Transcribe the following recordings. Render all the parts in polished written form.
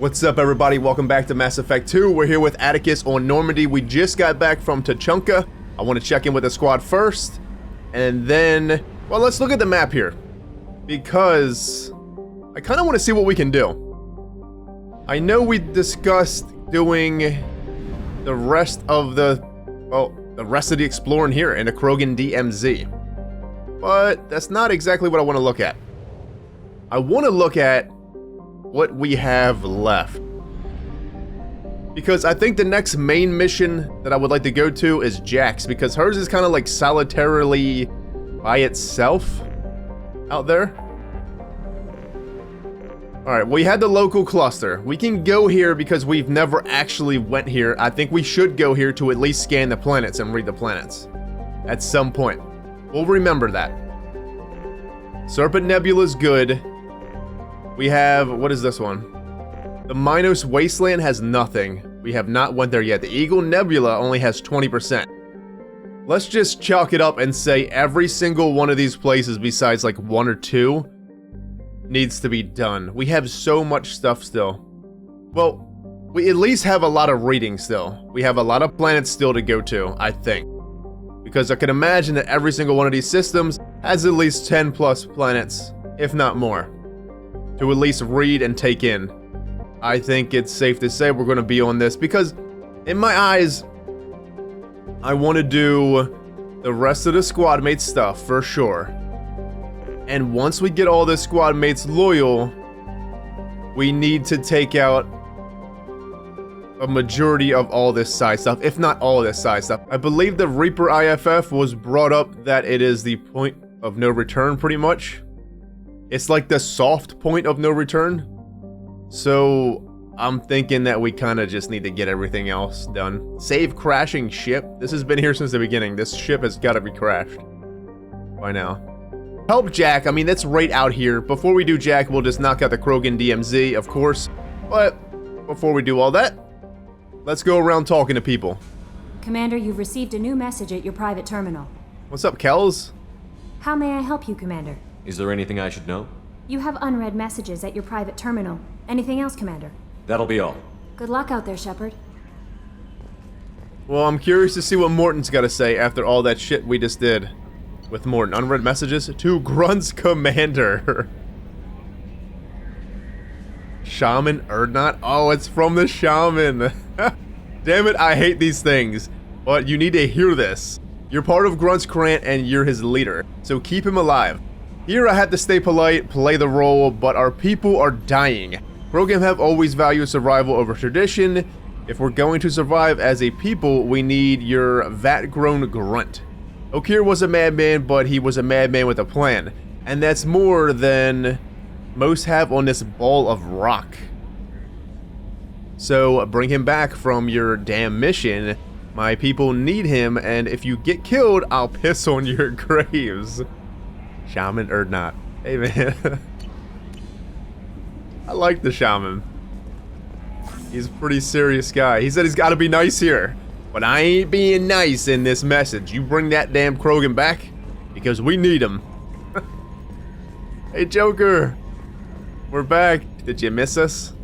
What's up, everybody? Welcome back to Mass Effect 2. We're here with Atticus on Normandy. We just got back from Tuchanka. I want to check in with the squad first. And then, well, let's look at the map here. Because I kind of want to see what we can do. I know we discussed doing the rest of the exploring here in the Krogan DMZ. But that's not exactly what I want to look at. I want to look at what we have left. Because I think the next main mission that I would like to go to is Jack's, because hers is kind of like solitarily by itself out there. Alright, we had the local cluster. We can go here because we've never actually went here. I think we should go here to at least scan the planets and read the planets. At some point. We'll remember that. Serpent Nebula is good. We have, what is this one? The Minos Wasteland has nothing. We have not went there yet. The Eagle Nebula only has 20%. Let's just chalk it up and say every single one of these places besides like one or two needs to be done. We have so much stuff still. Well, we at least have a lot of reading still. We have a lot of planets still to go to, I think. Because I can imagine that every single one of these systems has at least 10 plus planets, if not more, to at least read and take in. I think it's safe to say we're going to be on this because, in my eyes, I want to do the rest of the squad mate stuff for sure. And once we get all the squad mates loyal, we need to take out a majority of all this side stuff, if not all this side stuff. I believe the Reaper IFF was brought up that it is the point of no return, pretty much. It's like the soft point of no return. So I'm thinking that we kind of just need to get everything else done. Save crashing ship. This has been here since the beginning. This ship has got to be crashed by now. Help Jack. I mean, that's right out here. Before we do Jack, we'll just knock out the Krogan DMZ, of course. But before we do all that, let's go around talking to people. Commander, you've received a new message at your private terminal. What's up, Kells? How may I help you, Commander? Is there anything I should know? You have unread messages at your private terminal. Anything else, Commander? That'll be all. Good luck out there, Shepard. Well, I'm curious to see what Mordin's got to say after all that shit we just did with Mordin. Unread messages to Grunt's commander. Shaman Erdnot? Oh, it's from the Shaman. Damn it, I hate these things. But you need to hear this. You're part of Grunt's Krant and you're his leader, so keep him alive. Here I had to stay polite, play the role, but our people are dying. Krogan have always valued survival over tradition. If we're going to survive as a people, we need your vat-grown grunt. Okir was a madman, but he was a madman with a plan. And that's more than most have on this ball of rock. So bring him back from your damn mission. My people need him, and if you get killed, I'll piss on your graves. Shaman or not. Hey man. I like the Shaman. He's a pretty serious guy. He said he's got to be nice here. But I ain't being nice in this message. You bring that damn Krogan back, because we need him. Hey Joker. We're back. Did you miss us?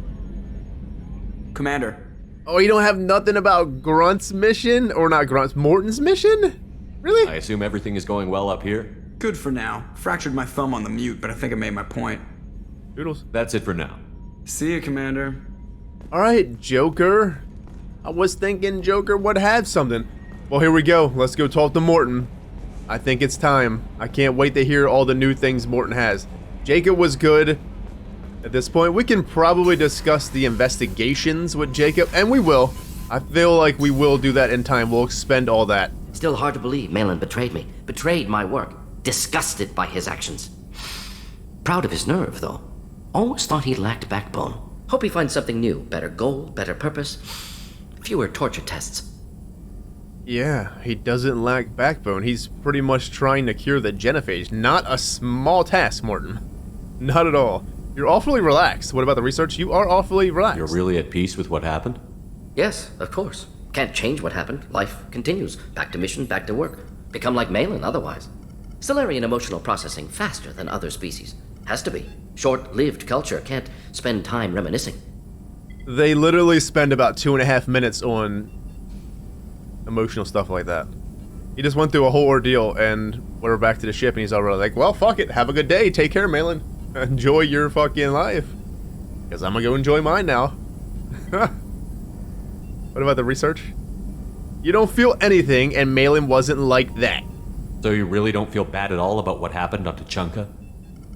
Commander. Oh, you don't have nothing about Grunt's mission? Or not Grunt's, Mordin's mission? Really? I assume everything is going well up here? Good for now. Fractured my thumb on the mute, but I think I made my point. Doodles. That's it for now. See ya, Commander. Alright, Joker. I was thinking Joker would have something. Well, here we go. Let's go talk to Mordin. I think it's time. I can't wait to hear all the new things Mordin has. Jacob was good. At this point, we can probably discuss the investigations with Jacob, and we will. I feel like we will do that in time. We'll expend all that. Still hard to believe MELE betrayed me. Betrayed my work. Disgusted by his actions. Proud of his nerve, though. Always thought he lacked backbone. Hope he finds something new. Better goal, better purpose. Fewer torture tests. Yeah, he doesn't lack backbone. He's pretty much trying to cure the genophage. Not a small task, Mordin. Not at all. You're awfully relaxed. What about the research? You are awfully relaxed. You're really at peace with what happened? Yes, of course. Can't change what happened. Life continues. Back to mission, back to work. Become like MELE otherwise. Solarian emotional processing faster than other species. Has to be. Short-lived culture can't spend time reminiscing. They literally spend about 2.5 minutes on emotional stuff like that. He just went through a whole ordeal, and we're back to the ship, and he's already like, well, fuck it, have a good day, take care, Malin. Enjoy your fucking life. Because I'm gonna go enjoy mine now. What about the research? You don't feel anything, and Malin wasn't like that. So you really don't feel bad at all about what happened on Tuchanka?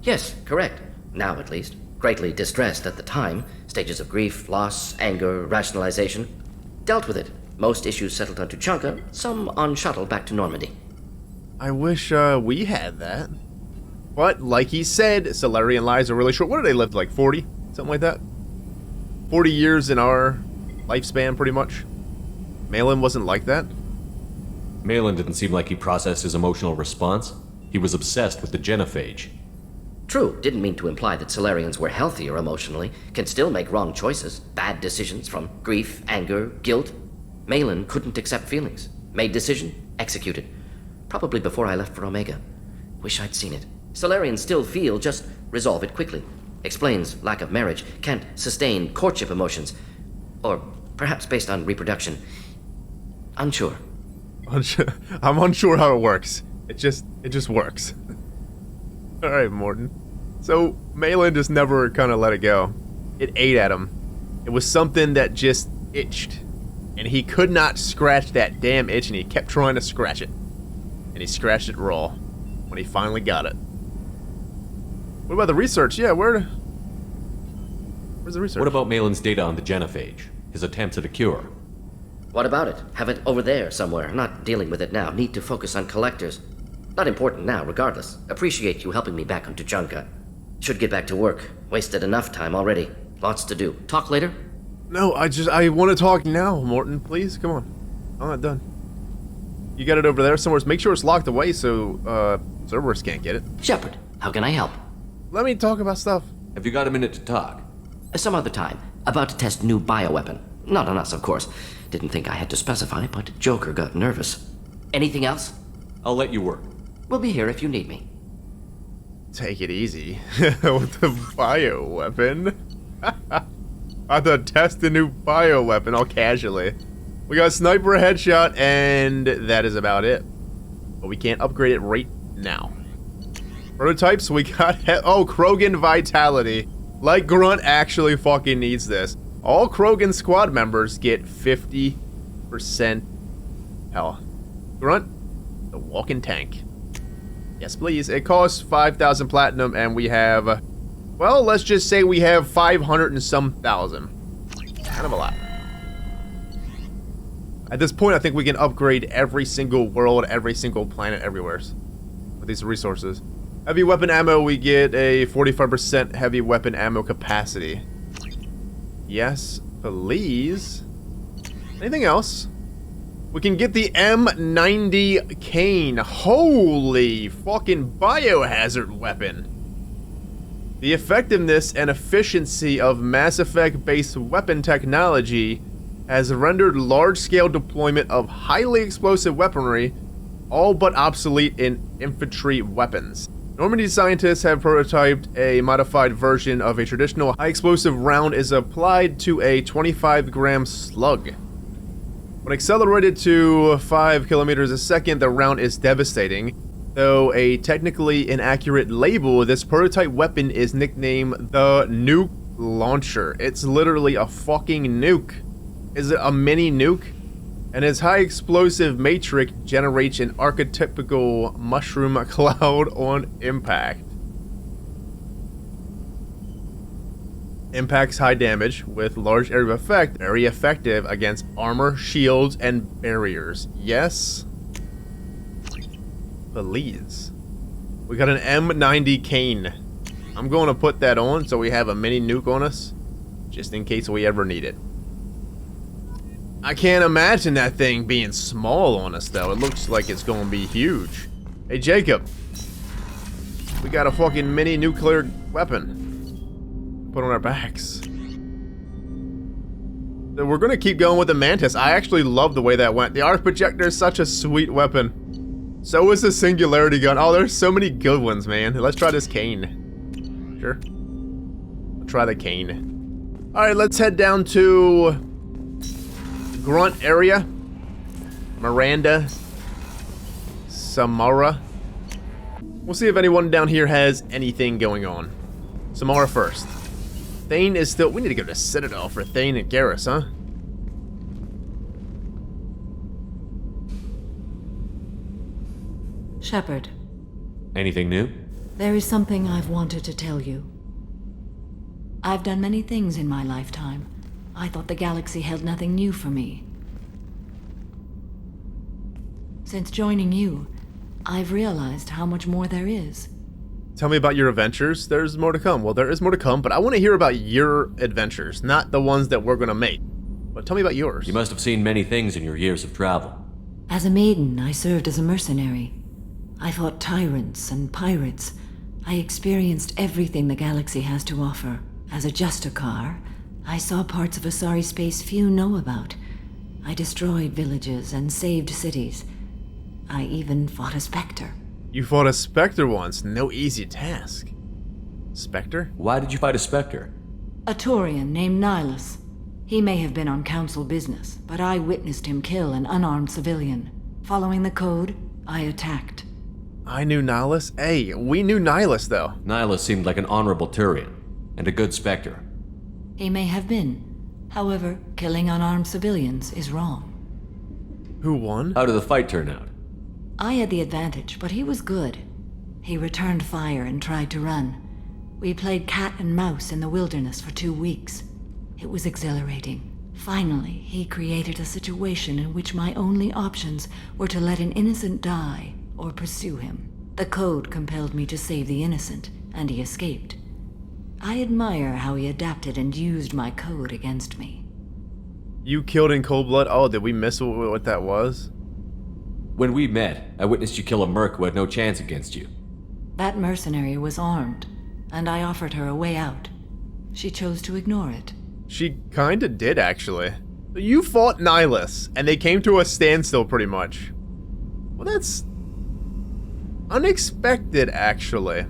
Yes, correct. Now at least. Greatly distressed at the time. Stages of grief, loss, anger, rationalization. Dealt with it. Most issues settled on Tuchanka, some on shuttle back to Normandy. I wish we had that. But, like he said, Solarian lives are really short. What do they live, like 40? Something like that? 40 years in our lifespan, pretty much. Malin wasn't like that. Malin didn't seem like he processed his emotional response. He was obsessed with the genophage. True, didn't mean to imply that Solarians were healthier emotionally, can still make wrong choices, bad decisions from grief, anger, guilt. Malin couldn't accept feelings. Made decision, executed. Probably before I left for Omega. Wish I'd seen it. Solarians still feel, just resolve it quickly. Explains lack of marriage, can't sustain courtship emotions. Or perhaps based on reproduction. Unsure. I'm unsure how it works. It just works. Alright, Mordin. So, Malin just never kind of let it go. It ate at him. It was something that just itched. And he could not scratch that damn itch, and he kept trying to scratch it. And he scratched it raw when he finally got it. What about the research? Yeah, where's the research? What about Malin's data on the genophage? His attempts at a cure? What about it? Have it over there somewhere. Not dealing with it now. Need to focus on collectors. Not important now, regardless. Appreciate you helping me back on Tuchanka. Should get back to work. Wasted enough time already. Lots to do. Talk later? No, I want to talk now, Morton. Please, come on. I'm not done. You got it over there somewhere. Make sure it's locked away so Cerberus can't get it. Shepard, how can I help? Let me talk about stuff. Have you got a minute to talk? Some other time. About to test new bioweapon. Not on us, of course. Didn't think I had to specify, but Joker got nervous. Anything else? I'll let you work. We'll be here if you need me. Take it easy. With the bioweapon. I thought test the new bioweapon all casually. We got sniper headshot, and that is about it. But we can't upgrade it right now. Prototypes, we got oh, Krogan Vitality. Like Grunt actually fucking needs this. All Krogan squad members get 50% health. Grunt, the walking tank. Yes, please. It costs 5,000 platinum, and we have, well, let's just say we have 500 and some thousand. Kind of a lot. At this point, I think we can upgrade every single world, every single planet, everywhere with these resources. Heavy weapon ammo, we get a 45% heavy weapon ammo capacity. Yes, please. Anything else? We can get the M90 cane. Holy fucking biohazard weapon. The effectiveness and efficiency of Mass Effect-based weapon technology has rendered large-scale deployment of highly explosive weaponry all but obsolete in infantry weapons. Normandy scientists have prototyped a modified version of a traditional high-explosive round is applied to a 25-gram slug. When accelerated to 5 kilometers a second, the round is devastating. Though a technically inaccurate label, this prototype weapon is nicknamed the Nuke Launcher. It's literally a fucking nuke. Is it a mini nuke? And its high explosive matrix generates an archetypical mushroom cloud on impact. Impacts high damage with large area of effect, very effective against armor, shields, and barriers. Yes. Please. We got an M90 cane. I'm going to put that on so we have a mini nuke on us, just in case we ever need it. I can't imagine that thing being small on us, though. It looks like it's going to be huge. Hey, Jacob. We got a fucking mini nuclear weapon. Put on our backs. So we're going to keep going with the Mantis. I actually love the way that went. The arc projector is such a sweet weapon. So is the singularity gun. Oh, there's so many good ones, man. Let's try this cane. Sure. We'll try the cane. Alright, let's head down to the Grunt area. Miranda. Samara. We'll see if anyone down here has anything going on. Samara first. Thane is still... We need to go to Citadel for Thane and Garrus, huh? Shepard, Anything new? there is something I've wanted to tell you. I've done many things in my lifetime. I thought the galaxy held nothing new for me. Since joining you, I've realized how much more there is. Tell me about your adventures. There's more to come. Well, there is more to come, but I want to hear about your adventures, not the ones that we're going to make. But tell me about yours. You must have seen many things in your years of travel. As a maiden, I served as a mercenary. I fought tyrants and pirates. I experienced everything the galaxy has to offer. As a Justicar, I saw parts of Asari space few know about. I destroyed villages and saved cities. I even fought a Spectre. You fought a Spectre once. No easy task. Spectre? Why did you fight a Spectre? A Turian named Nihilus. He may have been on council business, but I witnessed him kill an unarmed civilian. Following the code, I attacked. I knew Nihilus. Hey, we knew Nihilus, though. Nihilus seemed like an honorable Turian, and a good Spectre. He may have been. However, killing unarmed civilians is wrong. Who won? How did the fight turn out? I had the advantage, but he was good. He returned fire and tried to run. We played cat and mouse in the wilderness for 2 weeks. It was exhilarating. Finally, he created a situation in which my only options were to let an innocent die or pursue him. The code compelled me to save the innocent, and he escaped. I admire how he adapted and used my code against me. You killed in cold blood? Oh, did we miss what that was? When we met, I witnessed you kill a merc who had no chance against you. That mercenary was armed, and I offered her a way out. She chose to ignore it. She kinda did, actually. You fought Nihilus, and they came to a standstill, pretty much. Well, that's unexpected, actually,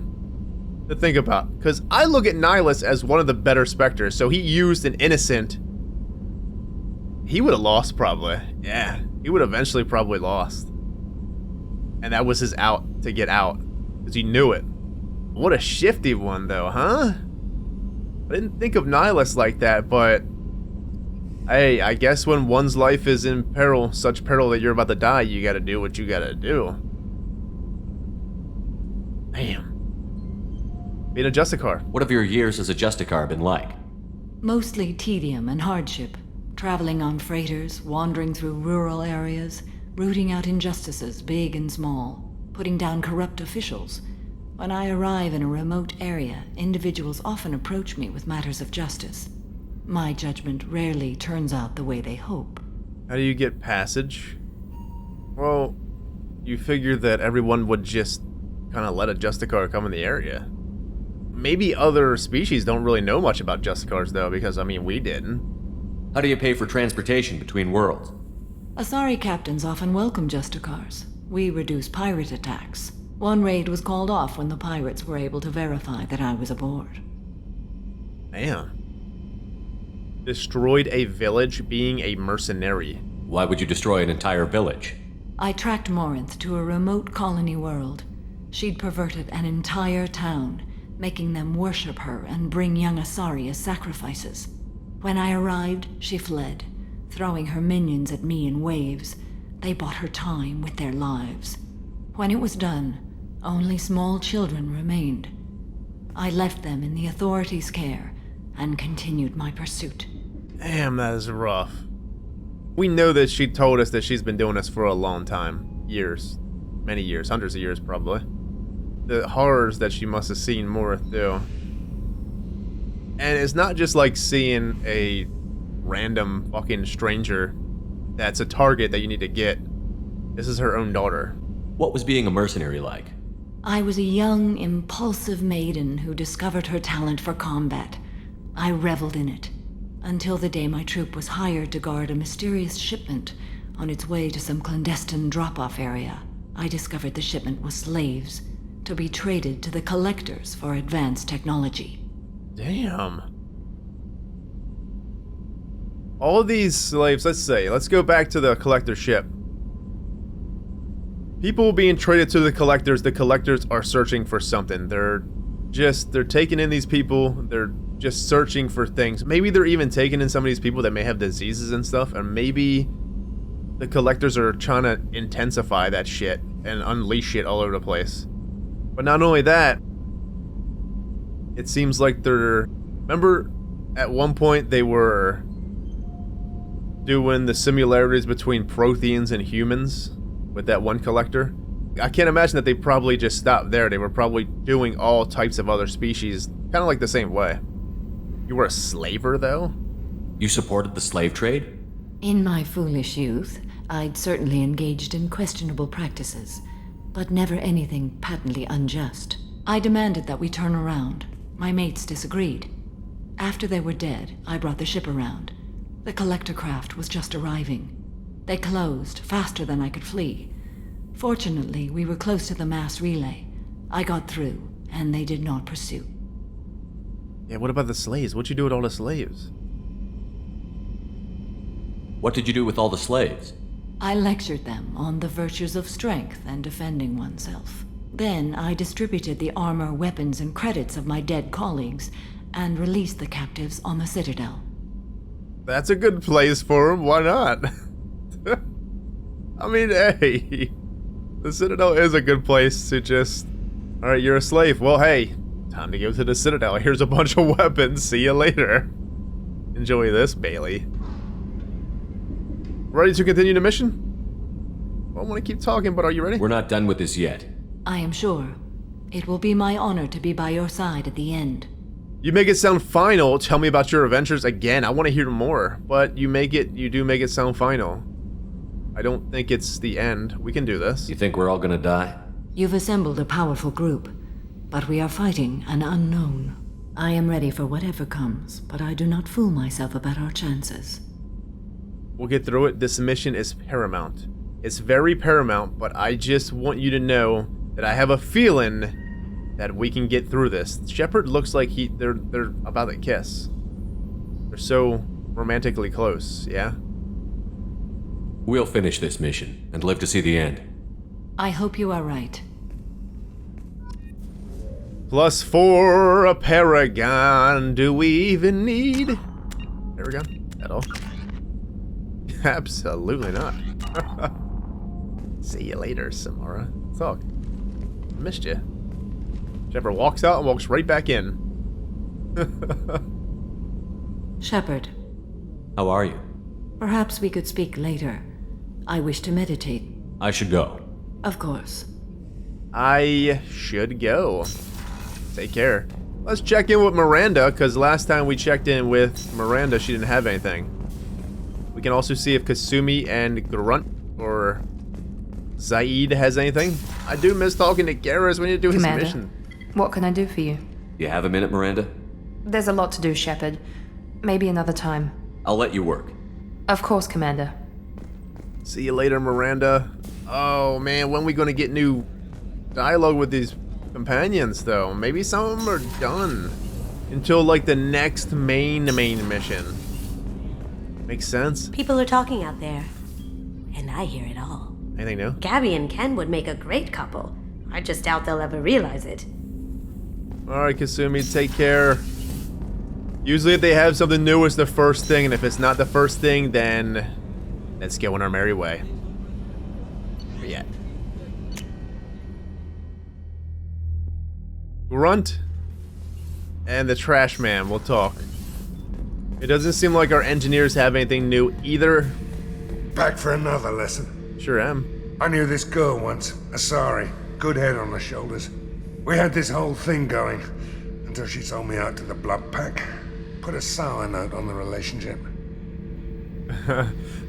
to think about. Because I look at Nihilus as one of the better Spectres, so he used an innocent. He would have lost, probably. Yeah, he would eventually probably lost. And that was his out to get out, because he knew it. What a shifty one, though, huh? I didn't think of Nihilus like that, but hey, I guess when one's life is in peril, such peril that you're about to die, you gotta do what you gotta do. Damn. Being a Justicar. What have your years as a Justicar been like? Mostly tedium and hardship. Traveling on freighters, wandering through rural areas, rooting out injustices, big and small, putting down corrupt officials. When I arrive in a remote area, individuals often approach me with matters of justice. My judgment rarely turns out the way they hope. How do you get passage? Well, you figure that everyone would just kind of let a Justicar come in the area. Maybe other species don't really know much about Justicars, though, because, I mean, we didn't. How do you pay for transportation between worlds? Asari captains often welcome Justicars. We reduce pirate attacks. One raid was called off when the pirates were able to verify that I was aboard. Damn. Destroyed a village being a mercenary. Why would you destroy an entire village? I tracked Morinth to a remote colony world. She'd perverted an entire town, making them worship her and bring young Asari as sacrifices. When I arrived, she fled, throwing her minions at me in waves. They bought her time with their lives. When it was done, only small children remained. I left them in the authorities' care and continued my pursuit. Damn, that is rough. We know that she told us that she's been doing this for a long time. Years. Many years. Hundreds of years, probably. The horrors that she must have seen more through. And it's not just like seeing a random fucking stranger that's a target that you need to get. This is her own daughter. What was being a mercenary like? I was a young, impulsive maiden who discovered her talent for combat. I reveled in it, until the day my troop was hired to guard a mysterious shipment on its way to some clandestine drop-off area. I discovered the shipment was slaves, to be traded to the collectors for advanced technology. Damn. All of these slaves, let's go back to the collector ship. People being traded to the collectors are searching for something. They're taking in these people, they're just searching for things. Maybe they're even taking in some of these people that may have diseases and stuff, and maybe the collectors are trying to intensify that shit and unleash shit all over the place. But not only that, it seems like remember at one point they were doing the similarities between Protheans and humans with that one collector? I can't imagine that they probably just stopped there. They were probably doing all types of other species, kind of like the same way. You were a slaver, though? You supported the slave trade? In my foolish youth, I'd certainly engaged in questionable practices, but never anything patently unjust. I demanded that we turn around. My mates disagreed. After they were dead, I brought the ship around. The collector craft was just arriving. They closed faster than I could flee. Fortunately, we were close to the mass relay. I got through, and they did not pursue. Yeah, what about the slaves? What'd you do with all the slaves? What did you do with all the slaves? I lectured them on the virtues of strength and defending oneself. Then I distributed the armor, weapons, and credits of my dead colleagues, and released the captives on the Citadel. That's a good place for them, why not? I mean, hey, the Citadel is a good place to just... Alright, you're a slave. Well, hey, time to go to the Citadel. Here's a bunch of weapons. See you later. Enjoy this, Bailey. Ready to continue the mission? I don't want to keep talking, but are you ready? We're not done with this yet. I am sure. It will be my honor to be by your side at the end. You make it sound final. Tell me about your adventures again. I want to hear more, but you do make it sound final. I don't think it's the end. We can do this. You think we're all gonna die? You've assembled a powerful group, but we are fighting an unknown. I am ready for whatever comes, but I do not fool myself about our chances. We'll get through it. This mission is paramount. It's very paramount, but I just want you to know that I have a feeling that we can get through this. Shepard looks like they're about to kiss. They're so romantically close, yeah? We'll finish this mission and live to see the end. I hope you are right. +4, a paragon. Do we even need paragon at all? Absolutely not. See you later, Samara. Talk. Missed you. Shepard walks out and walks right back in. Shepard, How are you? perhaps we could speak later. I wish to meditate. I should go. Of course. I should go. Take care. Let's check in with Miranda, because last time we checked in with Miranda, she didn't have anything. We can also see if Kasumi and Grunt or Zaid has anything. I do miss talking to Garrus. We need to do his Commander, mission. what can I do for you? You have a minute, Miranda? There's a lot to do, Shepard. Maybe another time. I'll let you work. Of course, Commander. See you later, Miranda. Oh man, when are we gonna get new dialogue with these companions though? Maybe some of them are done until like the next main mission. Makes sense? People are talking out there, and I hear it all. Anything new? Gabby and Ken would make a great couple. I just doubt they'll ever realize it. Alright, Kasumi, take care. Usually if they have something new, it's the first thing, and if it's not the first thing, then let's go on our merry way. Where you at? Grunt and the trash man will talk. It doesn't seem like our engineers have anything new either. Back for another lesson. Sure am. I knew this girl once, Asari. Good head on her shoulders. We had this whole thing going until she sold me out to the Blood Pack. Put a sour note on the relationship.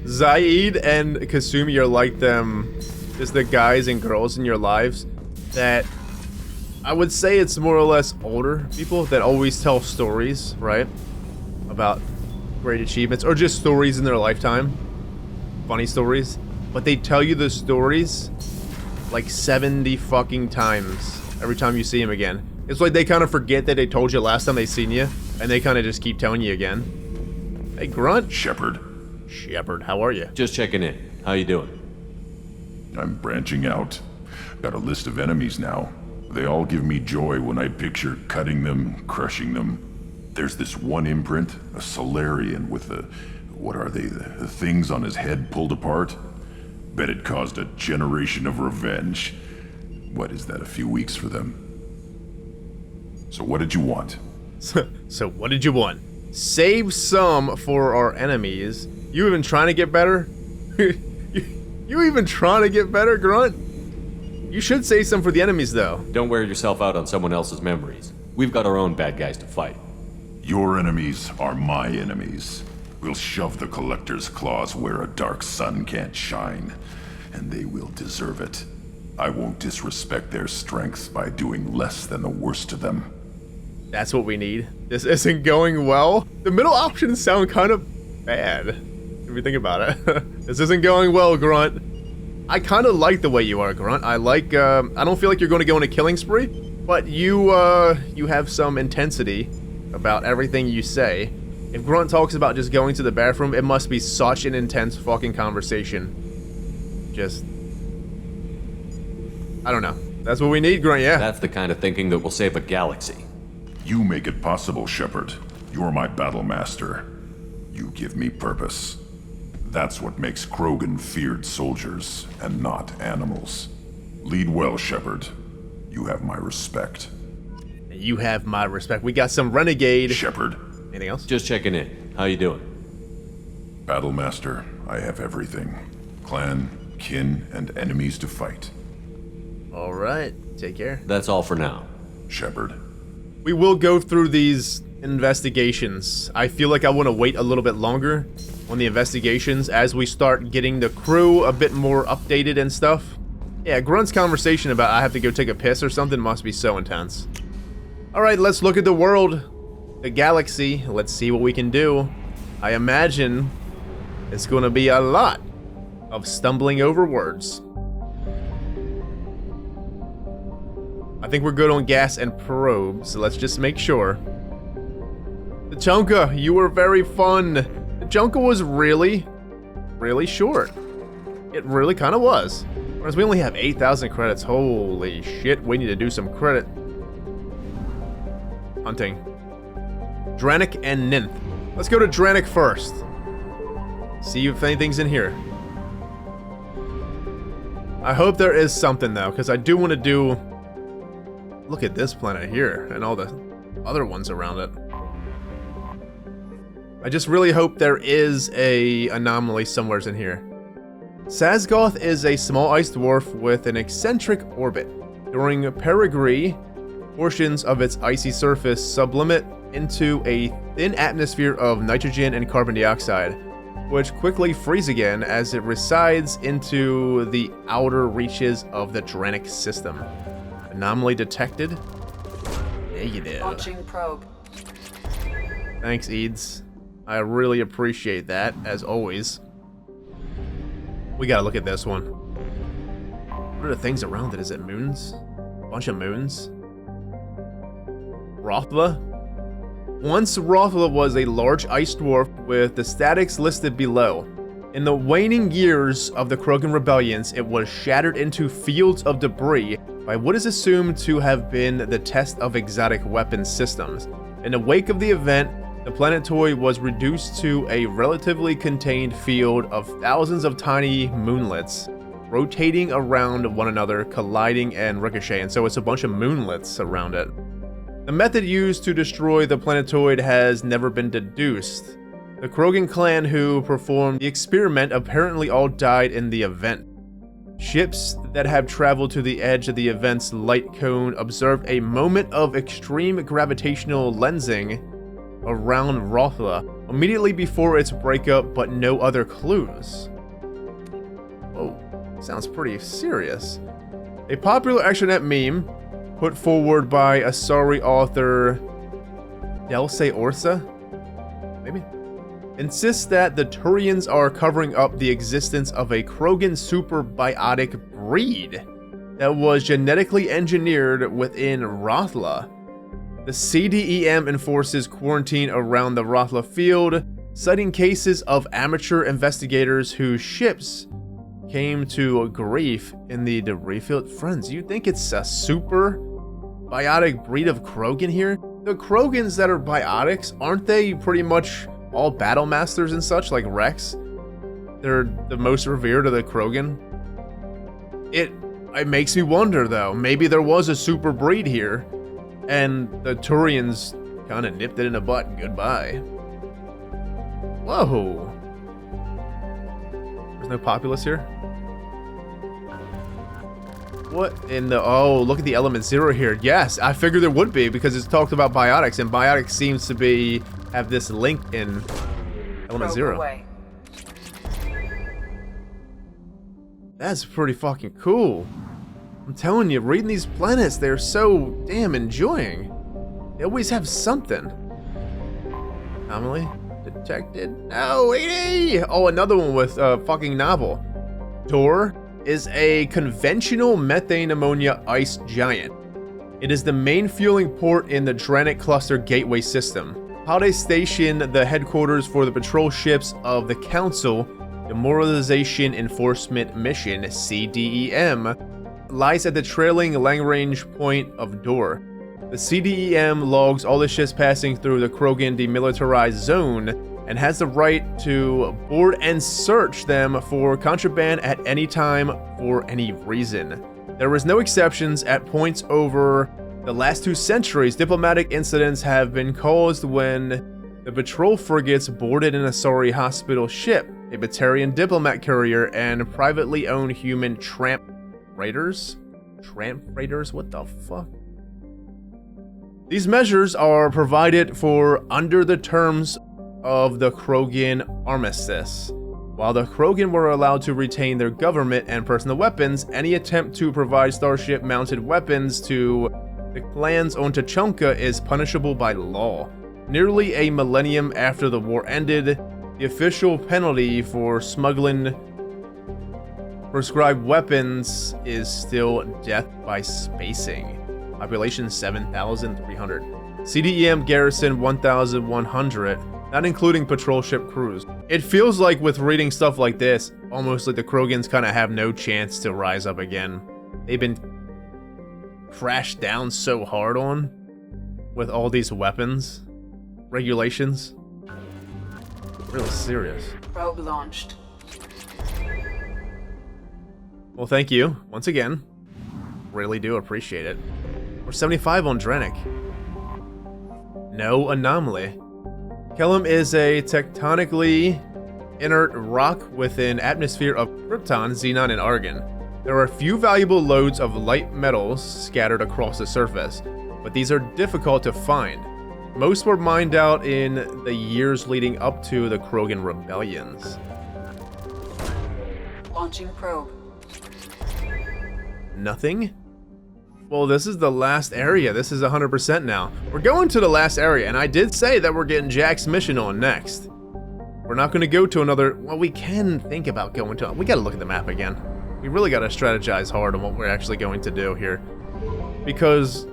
Zaid and Kasumi are like them, just the guys and girls in your lives that I would say it's more or less older people that always tell stories, right? About great achievements or just stories in their lifetime. Funny stories. But they tell you the stories like 70 fucking times every time you see them again. It's like they kind of forget that they told you last time they seen you, and they kind of just keep telling you again. Hey, Grunt. Shepard. Shepard, how are you? Just checking in. How you doing? I'm branching out. Got a list of enemies now. They all give me joy when I picture cutting them, crushing them. There's this one imprint, a Solarian with the... what are they? The things on his head pulled apart? Bet it caused a generation of revenge. What is that, a few weeks for them? So what did you want? So what did you want? Save some for our enemies. You even trying to get better? you even trying to get better, Grunt? You should save some for the enemies, though. Don't wear yourself out on someone else's memories. We've got our own bad guys to fight. Your enemies are my enemies. We'll shove the Collector's claws where a dark sun can't shine, and they will deserve it. I won't disrespect their strengths by doing less than the worst to them. That's what we need. This isn't going well. The middle options sound kind of bad, if you think about it. This isn't going well, Grunt. I kind of like the way you are, Grunt. I like, I don't feel like you're going to go on a killing spree, but you have some intensity about everything you say. If Grunt talks about just going to the bathroom, it must be such an intense fucking conversation. Just... I don't know. That's what we need, Grunt, yeah. That's the kind of thinking that will save a galaxy. You make it possible, Shepard. You're my battle master. You give me purpose. That's what makes Krogan feared soldiers and not animals. Lead well, Shepard. You have my respect. You have my respect. We got some renegade. Shepard. Anything else? Just checking in. How you doing? Battle master, I have everything. Clan, kin, and enemies to fight. All right. Take care. That's all for now. Shepard. We will go through these investigations. I feel like I want to wait a little bit longer on the investigations as we start getting the crew a bit more updated and stuff. Yeah, Grunt's conversation about I have to go take a piss or something must be so intense. Alright, let's look at the world, the galaxy. Let's see what we can do. I imagine it's going to be a lot of stumbling over words. I think we're good on gas and probe, so let's just make sure. The Chunka, you were very fun. The Chunka was really short. It really kind of was. Whereas we only have 8,000 credits. Holy shit, we need to do some credit hunting. Dranik and Ninth. Let's go to Dranik first. See if anything's in here. I hope there is something though, because I do want to do... Look at this planet here, and all the other ones around it. I just really hope there is a anomaly somewhere in here. Sazgoth is a small ice dwarf with an eccentric orbit. During perigee, portions of its icy surface sublimate into a thin atmosphere of nitrogen and carbon dioxide, which quickly freeze again as it resides into the outer reaches of the Dranik system. Anomaly detected. Negative. Launching probe. Thanks, Eads. I really appreciate that, as always. We gotta look at this one. What are the things around it? Is it moons? A bunch of moons? Rothla? Once Rothla was a large ice dwarf with the statics listed below. In the waning years of the Krogan rebellions, it was shattered into fields of debris by what is assumed to have been the test of exotic weapon systems. In the wake of the event, the planetoid was reduced to a relatively contained field of thousands of tiny moonlets, rotating around one another, colliding and ricocheting. So it's a bunch of moonlets around it. The method used to destroy the planetoid has never been deduced. The Krogan clan who performed the experiment apparently all died in the event. Ships that have traveled to the edge of the event's light cone observed a moment of extreme gravitational lensing around Rothla immediately before its breakup, but no other clues. Whoa, sounds pretty serious. A popular extranet meme put forward by Asari author Delse Orsa, maybe, insists that the Turians are covering up the existence of a Krogan superbiotic breed that was genetically engineered within Rothla. The CDEM enforces quarantine around the Rothla field citing cases of amateur investigators whose ships came to grief in the debris field. Friends, you think it's a super biotic breed of Krogan here? The Krogans that are biotics, aren't they pretty much all battle masters and such, like Rex? They're the most revered of the Krogan. It makes me wonder, though. Maybe there was a super breed here, and the Turians kind of nipped it in the butt and goodbye. Whoa. There's no populace here? What in the... Oh, look at the element 0 here. Yes, I figured there would be because it's talked about biotics, and biotics seems to have this link in element 0. That's pretty fucking cool. I'm telling you, reading these planets, they're so damn enjoying. They always have something. Anomaly detected. No, 80! Oh, another one with a fucking novel. Door is a conventional methane ammonia ice giant. It is the main fueling port in the Dranik Cluster Gateway system. Pale Station, the headquarters for the patrol ships of the Council Demoralization Enforcement Mission, CDEM, lies at the trailing long-range point of Door. The CDEM logs all the ships passing through the Krogan demilitarized zone and has the right to board and search them for contraband at any time for any reason. There is no exceptions. At points over the last 2 centuries, diplomatic incidents have been caused when the patrol frigates boarded an Asari hospital ship, a Batarian diplomat carrier, and privately owned human tramp raiders? Tramp raiders? What the fuck? These measures are provided for under the terms of the Krogan armistice. While the Krogan were allowed to retain their government and personal weapons, any attempt to provide starship-mounted weapons to the clans on Tuchanka is punishable by law. Nearly a millennium after the war ended, the official penalty for smuggling prescribed weapons is still death by spacing. Population 7,300. CDEM garrison 1,100, not including patrol ship crews. It feels like with reading stuff like this, almost like the Krogans kind of have no chance to rise up again. They've been crashed down so hard on with all these weapons regulations. Really serious. Probe launched. Well, thank you once again. Really do appreciate it. We're 75 on Dranik. No anomaly. Kellum is a tectonically inert rock with an atmosphere of krypton, xenon, and argon. There are few valuable loads of light metals scattered across the surface, but these are difficult to find. Most were mined out in the years leading up to the Krogan rebellions. Launching probe. Nothing? Well, this is the last area. This is 100% now. We're going to the last area, and I did say that we're getting Jack's mission on next. We're not going to go to another... Well, we can think about going to... We got to look at the map again. We really got to strategize hard on what we're actually going to do here. Because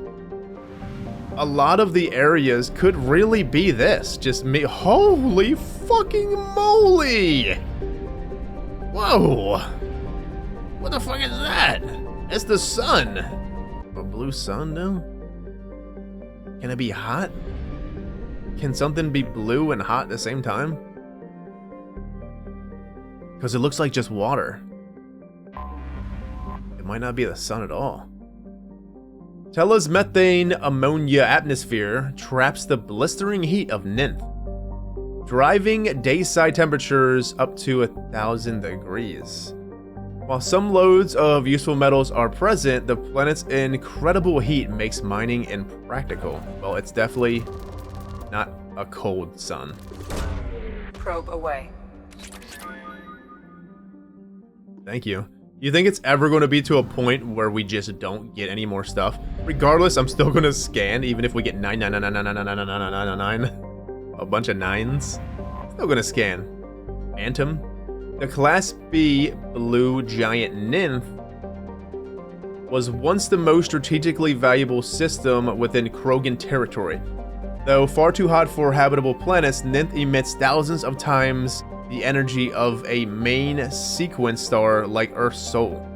a lot of the areas could really be this. Just me... Holy fucking moly! Whoa! What the fuck is that? It's the sun. A blue sun now? Can it be hot? Can something be blue and hot at the same time? Because it looks like just water. It might not be the sun at all. Tella's methane ammonia atmosphere traps the blistering heat of Ninth, driving dayside temperatures up to 1,000 degrees. While some loads of useful metals are present, the planet's incredible heat makes mining impractical. Well, it's definitely not a cold sun. Probe away. Thank you. You think it's ever going to be to a point where we just don't get any more stuff? Regardless, I'm still going to scan, even if we get 9. A bunch of 9s. Still going to scan. Phantom. The Class B blue giant nymph was once the most strategically valuable system within Krogan territory. Though far too hot for habitable planets, Ninth emits thousands of times the energy of a main sequence star like Earth's Sol.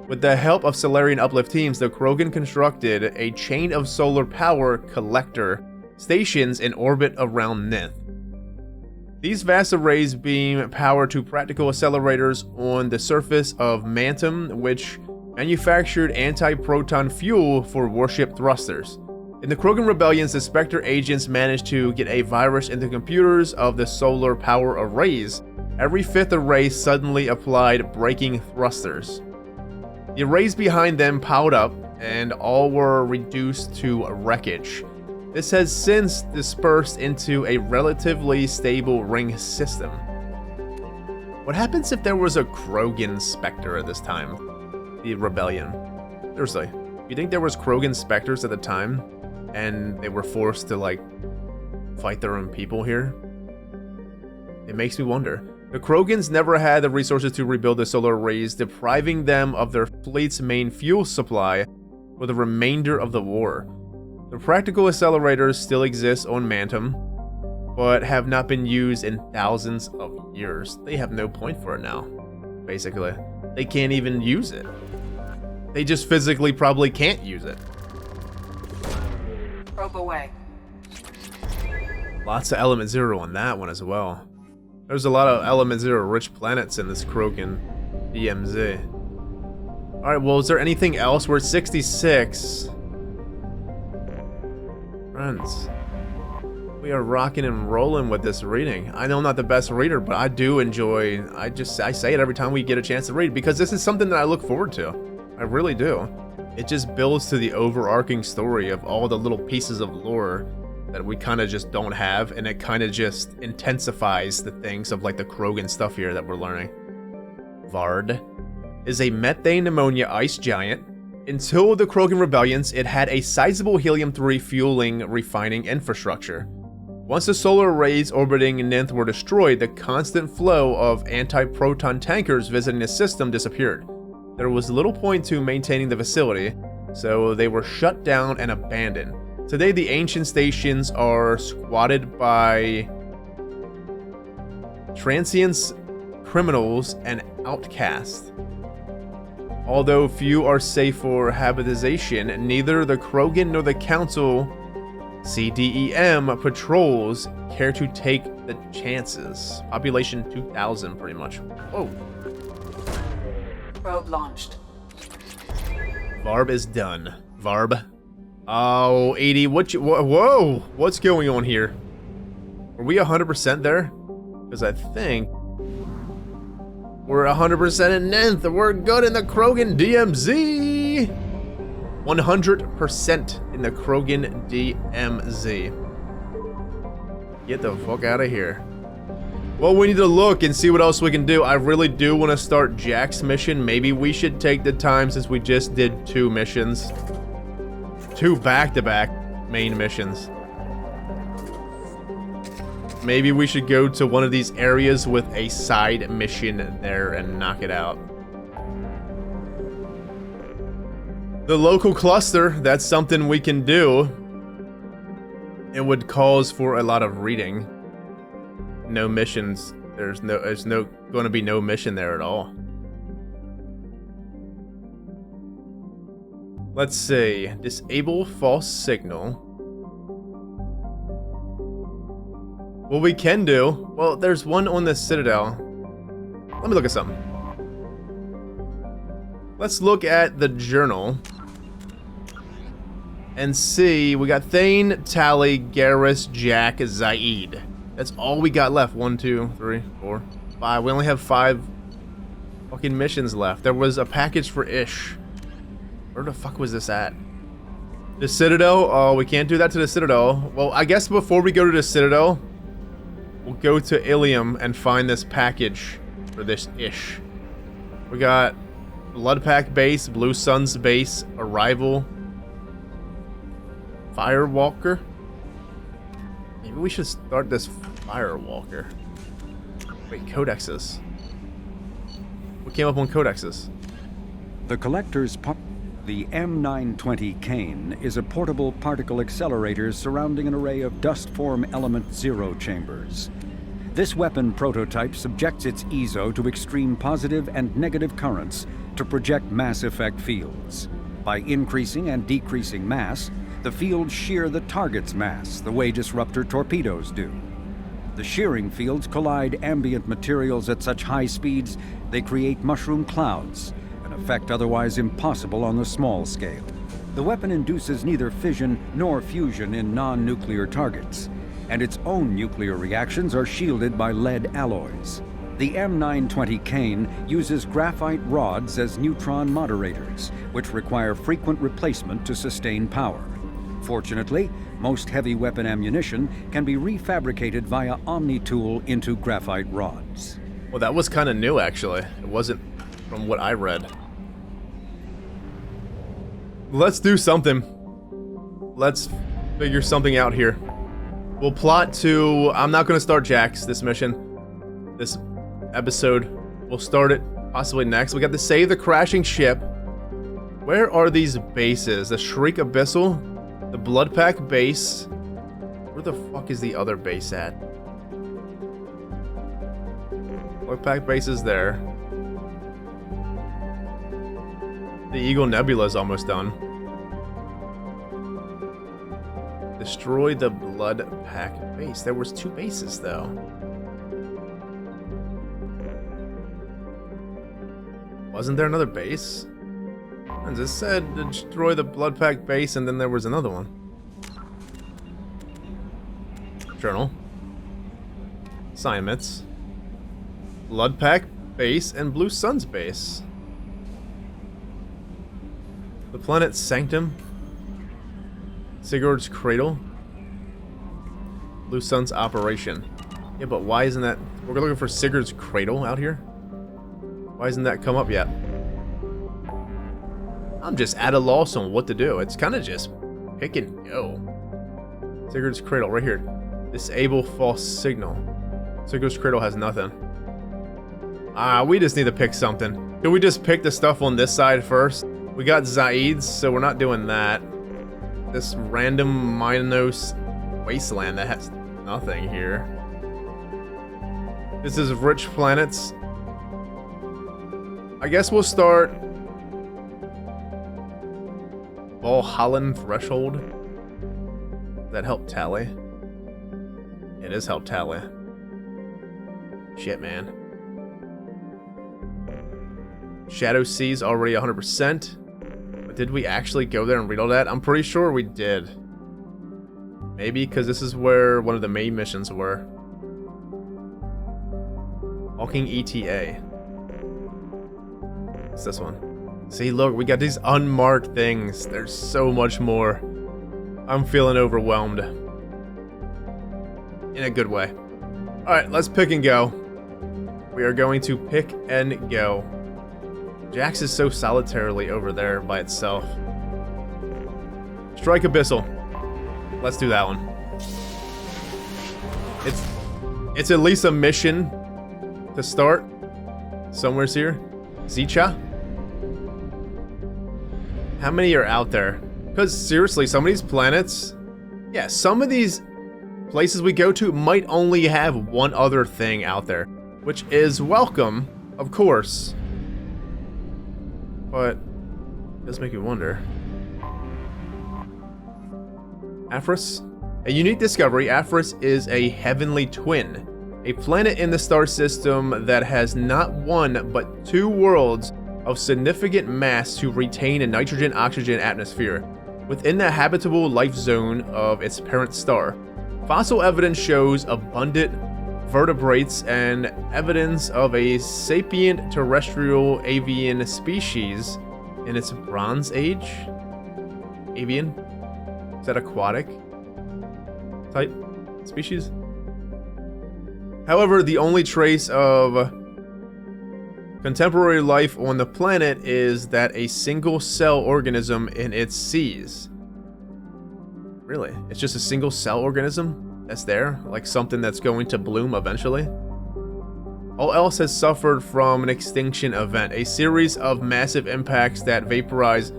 With the help of Solarian uplift teams, the Krogan constructed a chain of solar power collector stations in orbit around Ninth. These vast arrays beam power to practical accelerators on the surface of Mantum, which manufactured anti-proton fuel for warship thrusters. In the Krogan rebellions, the Spectre agents managed to get a virus into computers of the solar power arrays. Every fifth array suddenly applied braking thrusters. The arrays behind them piled up, and all were reduced to wreckage. This has since dispersed into a relatively stable ring system. What happens if there was a Krogan Spectre at this time? The rebellion. Seriously, you think there was Krogan Spectres at the time? And they were forced to, like, fight their own people here? It makes me wonder. The Krogans never had the resources to rebuild the solar arrays, depriving them of their fleet's main fuel supply for the remainder of the war. The practical accelerators still exist on Mantum, but have not been used in thousands of years. They have no point for it now, basically. They can't even use it. They just physically probably can't use it. Probe away. Lots of Element Zero on that one as well. There's a lot of Element Zero rich planets in this Krogan DMZ. Alright, well, is there anything else? We're at 66. Friends, we are rocking and rolling with this reading. I know I'm not the best reader, but I do enjoy, I say it every time we get a chance to read, because this is something that I look forward to. I really do. It just builds to the overarching story of all the little pieces of lore that we kind of just don't have, and it kind of just intensifies the things of like the Krogan stuff here that we're learning. Vard is a methane pneumonia ice giant. Until the Krogan rebellions, it had a sizable helium-3 fueling refining infrastructure. Once the solar arrays orbiting Ninth were destroyed, the constant flow of anti-proton tankers visiting the system disappeared. There was little point to maintaining the facility, so they were shut down and abandoned. Today, the ancient stations are squatted by transients, criminals, and outcasts. Although few are safe for habitation, neither the Krogan nor the Council CDEM patrols care to take the chances. Population 2,000, pretty much. Whoa. Probe launched. Varb is done. Varb. Oh, 80. Whoa. What's going on here? Are we 100% there? Because I think we're 100% in Ninth. We're good in the Krogan DMZ. 100% in the Krogan DMZ. Get the fuck out of here. Well, we need to look and see what else we can do. I really do want to start Jack's mission. Maybe we should take the time, since we just did 2 missions. 2 back-to-back main missions. Maybe we should go to one of these areas with a side mission there and knock it out. The local cluster, that's something we can do. It would cause for a lot of reading. No missions. There's going to be no mission there at all. Let's see. Disable false signal. What we can do, well, there's one on the Citadel. Let me look at something. Let's look at the journal and see. We got Thane, Tally, Garrus, Jack, Zaid. That's all we got left. 1, 2, 3, 4, 5. We only have 5 fucking missions left. There was a package for Ish. Where the fuck was this at? The Citadel? Oh, we can't do that to the Citadel. Well, I guess before we go to the Citadel, we'll go to Ilium and find this package for this Ish. We got Bloodpack base, Blue Sun's base, Arrival, Firewalker. Maybe we should start this Firewalker. Wait, codexes. What came up on codexes? The collector's The M920 Kane is a portable particle accelerator surrounding an array of dust-form element zero chambers. This weapon prototype subjects its EZO to extreme positive and negative currents to project mass effect fields. By increasing and decreasing mass, the fields shear the target's mass the way disruptor torpedoes do. The shearing fields collide ambient materials at such high speeds they create mushroom clouds, an effect otherwise impossible on the small scale. The weapon induces neither fission nor fusion in non-nuclear targets, and its own nuclear reactions are shielded by lead alloys. The M920 Kane uses graphite rods as neutron moderators, which require frequent replacement to sustain power. Fortunately, most heavy weapon ammunition can be refabricated via Omni-Tool into graphite rods. Well, that was kind of new, actually. It wasn't from what I read. Let's do something. Let's figure something out here. We'll plot to... I'm not going to start Jax this mission. This episode. We'll start it possibly next. We got to save the crashing ship. Where are these bases? The Shriek Abyssal? The Bloodpack base? Where the fuck is the other base at? Bloodpack base is there. The Eagle Nebula is almost done. Destroy the Bloodpack base. There was 2 bases, though. Wasn't there another base? It just said destroy the Bloodpack base, and then there was another one. Journal. Assignments. Bloodpack base and Blue Sun's base. The planet Sanctum. Sigurd's Cradle. Blue Sun's Operation. Yeah, but why isn't that... We're looking for Sigurd's Cradle out here? Why hasn't that come up yet? I'm just at a loss on what to do. It's kind of just pick and go. Sigurd's Cradle, right here. Disable false signal. Sigurd's Cradle has nothing. We just need to pick something. Can we just pick the stuff on this side first? We got Zaid's, so we're not doing that. This random Minos wasteland that has nothing here. This is rich planets. I guess we'll start Valhallan Threshold. Does that help tally? It is help tally. Shit, man. Shadow Sea's already 100%. But did we actually go there and read all that? I'm pretty sure we did. Maybe because this is where one of the main missions were. Walking ETA. It's this one. See, look, we got these unmarked things. There's so much more. I'm feeling overwhelmed. In a good way. Alright, let's pick and go. We are going to pick and go. Jax is so solitarily over there by itself. Strike Abyssal. Let's do that one. It's at least a mission to start. Somewhere's here. Zicha? How many are out there? Because seriously, some of these planets... Yeah, some of these places we go to might only have one other thing out there. Which is welcome, of course. But it does make me wonder. Aphros? A unique discovery, Aphros is a heavenly twin. A planet in the star system that has not one, but 2 worlds of significant mass to retain a nitrogen-oxygen atmosphere within the habitable life zone of its parent star. Fossil evidence shows abundant vertebrates and evidence of a sapient terrestrial avian species in its Bronze Age? Avian? Is that aquatic type species? However, the only trace of contemporary life on the planet is that a single-cell organism in its seas. Really? It's just a single-cell organism that's there? Like something that's going to bloom eventually? All else has suffered from an extinction event, a series of massive impacts that vaporize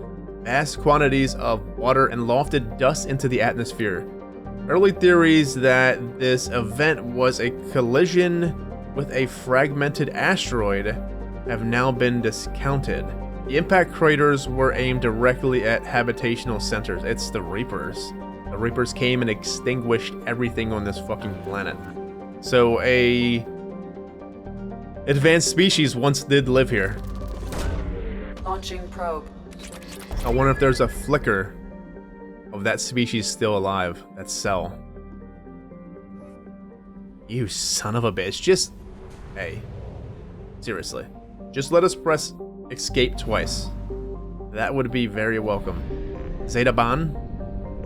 vast quantities of water and lofted dust into the atmosphere. Early theories that this event was a collision with a fragmented asteroid have now been discounted. The impact craters were aimed directly at habitational centers. It's the Reapers. The Reapers came and extinguished everything on this fucking planet. So a advanced species once did live here. Launching probe. I wonder if there's a flicker of that species still alive. That cell. You son of a bitch. Just... Hey. Seriously. Just let us press escape twice. That would be very welcome. Zeta Ban?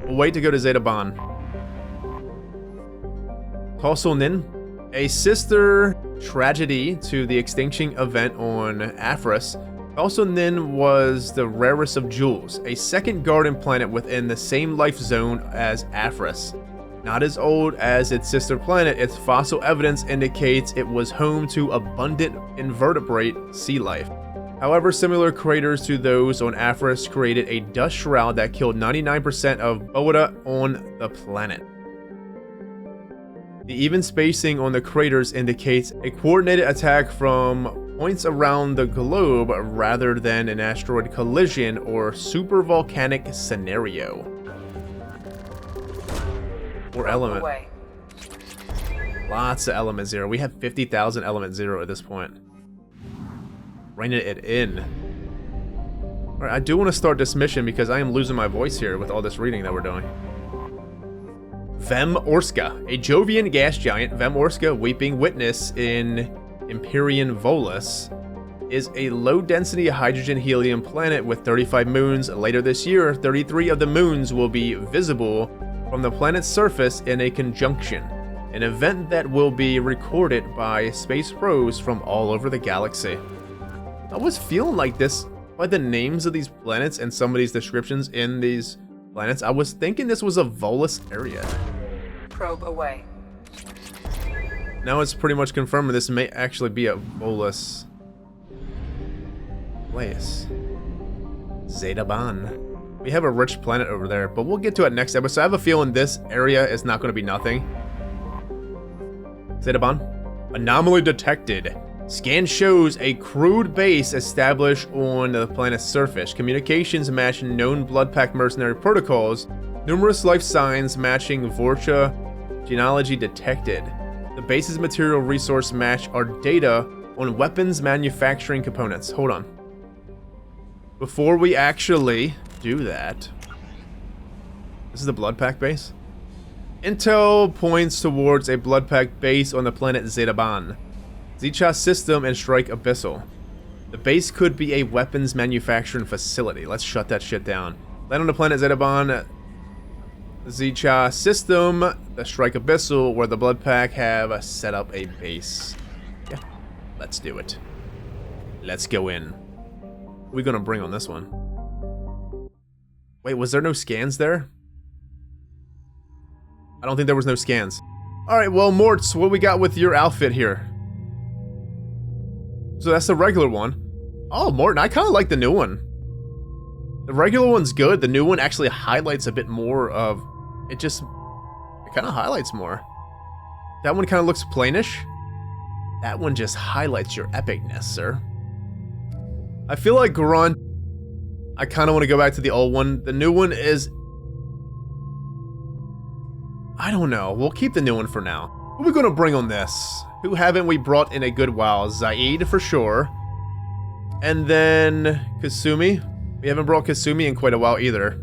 We'll wait to go to Zeta Ban. Tosul Nin? A sister tragedy to the extinction event on Afris. Tosul Nin was the rarest of jewels, a second garden planet within the same life zone as Afris. Not as old as its sister planet, its fossil evidence indicates it was home to abundant invertebrate sea life. However, similar craters to those on Afris created a dust shroud that killed 99% of Boeta on the planet. The even spacing on the craters indicates a coordinated attack from points around the globe rather than an asteroid collision or supervolcanic scenario. Or element. Lots of element 0. We have 50,000 element 0 at this point. Reining it in. Alright, I do want to start this mission because I am losing my voice here with all this reading that we're doing. Vem Orska, a Jovian gas giant, Vem Orska, weeping witness in Empyrean Volus, is a low-density hydrogen-helium planet with 35 moons. Later this year, 33 of the moons will be visible from the planet's surface in a conjunction, an event that will be recorded by space pros from all over the galaxy. I was feeling like this by the names of these planets and some of these descriptions in these planets. I was thinking this was a Volus area. Probe away. Now it's pretty much confirmed this may actually be a Volus place. Zeta Ban. We have a rich planet over there, but we'll get to it next episode. I have a feeling this area is not going to be nothing. Zeta Ban. Anomaly detected. Scan shows a crude base established on the planet's surface. Communications match known blood pact mercenary protocols. Numerous life signs matching Vorcha genealogy detected. The base's material resource match are data on weapons manufacturing components. Hold on. Before we actually do that, this is the blood pact base. Intel points towards a blood pact base on the planet Zeta Ban. Zicha system and strike Abyssal. The base could be a weapons manufacturing facility. Let's shut that shit down. Land on the planet Zeta Ban. Zicha system, the strike Abyssal, where the blood pack have set up a base. Yeah, let's do it. Let's go in. What are we gonna bring on this one? Wait, was there no scans there? I don't think there was no scans. Alright, well, Morts, what we got with your outfit here? So that's the regular one. Oh, Mordin, I kind of like the new one. The regular one's good. The new one actually highlights a bit more of... It kind of highlights more. That one kind of looks plainish. That one just highlights your epicness, sir. I feel like Grunt... I kind of want to go back to the old one. The new one is... I don't know. We'll keep the new one for now. Who are we going to bring on this? Who haven't we brought in a good while? Zaid for sure. And then Kasumi. We haven't brought Kasumi in quite a while either.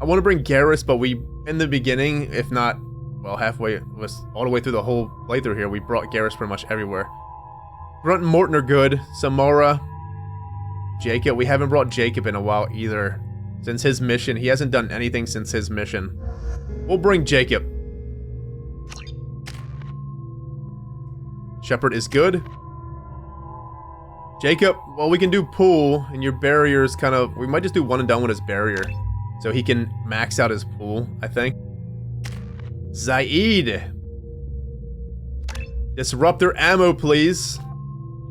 I want to bring Garrus, but we, in the beginning, if not, well, halfway, was all the way through the whole playthrough here, we brought Garrus pretty much everywhere. Grunt and Morton are good. Samara. Jacob. We haven't brought Jacob in a while either. Since his mission. He hasn't done anything since his mission. We'll bring Jacob. Shepard is good. Jacob, well, we can do pool, and your barrier's kind of... We might just do one and done with his barrier. So he can max out his pool, I think. Zaid. Disruptor ammo, please.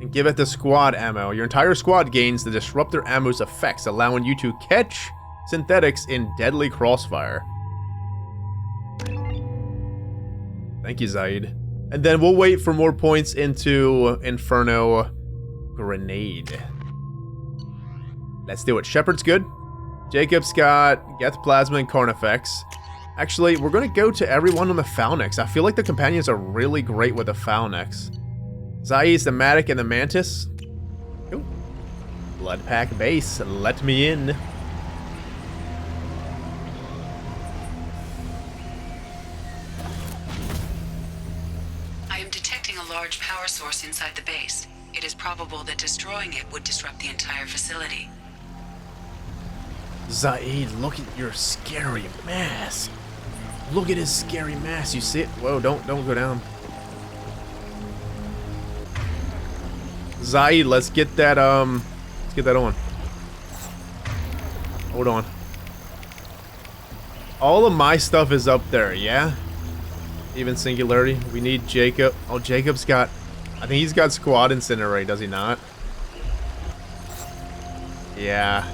and give it the squad ammo. Your entire squad gains the disruptor ammo's effects, allowing you to catch synthetics in deadly crossfire. Thank you, Zaid. And then we'll wait for more points into Inferno Grenade. Let's do it. Shepard's good. Jacob's got Geth Plasma and Carnifex. Actually, we're going to go to everyone on the Phalanx. I feel like the companions are really great with the Phalanx. Zaid's the Matic and the Mantis. Cool. Blood Pack base. Let me in. I am detecting a large power source inside the base. It is probable that destroying it would disrupt the entire facility. Zaid, look at your scary mask. Look at his scary mask. You see it? Whoa, don't go down. Zaid, let's get that on. Hold on. All of my stuff is up there, yeah? Even Singularity. We need Jacob. Oh, Jacob's got... I think he's got Squad Incinerate, does he not? Yeah.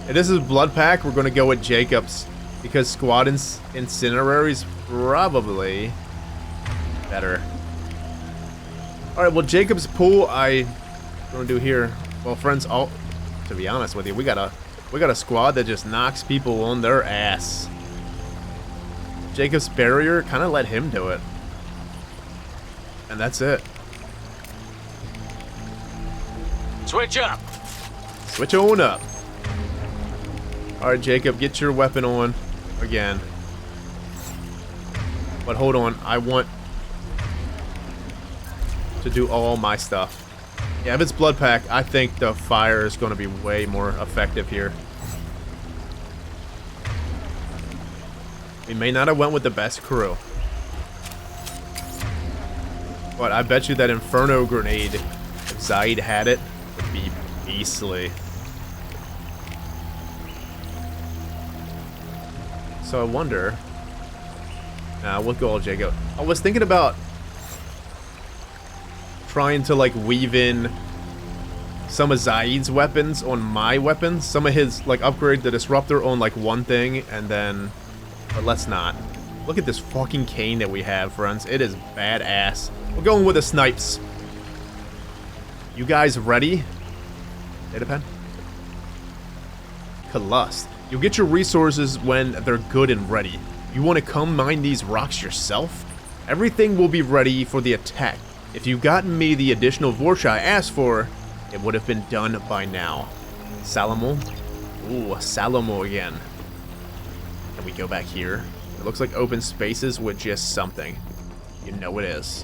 If this is Blood Pack, we're going to go with Jacob's. Because Squad Incinerary's probably better. Alright, well, Jacob's pool, what do we do here? Well, friends, to be honest with you, we got a squad that just knocks people on their ass. Jacob's barrier, kind of let him do it. And that's it. Switch up. Switch on up. Alright, Jacob, get your weapon on again. But hold on, I want to do all my stuff. Yeah, if it's Blood Pack, I think the fire is going to be way more effective here. We may not have went with the best crew. But I bet you that Inferno Grenade, if Zaid had it, would be beastly. So I wonder... Nah, we'll go all Jacob. I was thinking about trying to, like, weave in some of Zaid's weapons on my weapons. Some of his, like, upgrade the Disruptor on, like, one thing, and then... But let's not. Look at this fucking cane that we have, friends. It is badass. We're going with the snipes. You guys ready? Data pen? Collust. You'll get your resources when they're good and ready. You want to come mine these rocks yourself? Everything will be ready for the attack. If you'd gotten me the additional Vorcha I asked for, it would have been done by now. Salamo? Ooh, Salamo again. Can we go back here? It looks like open spaces with just something. You know it is.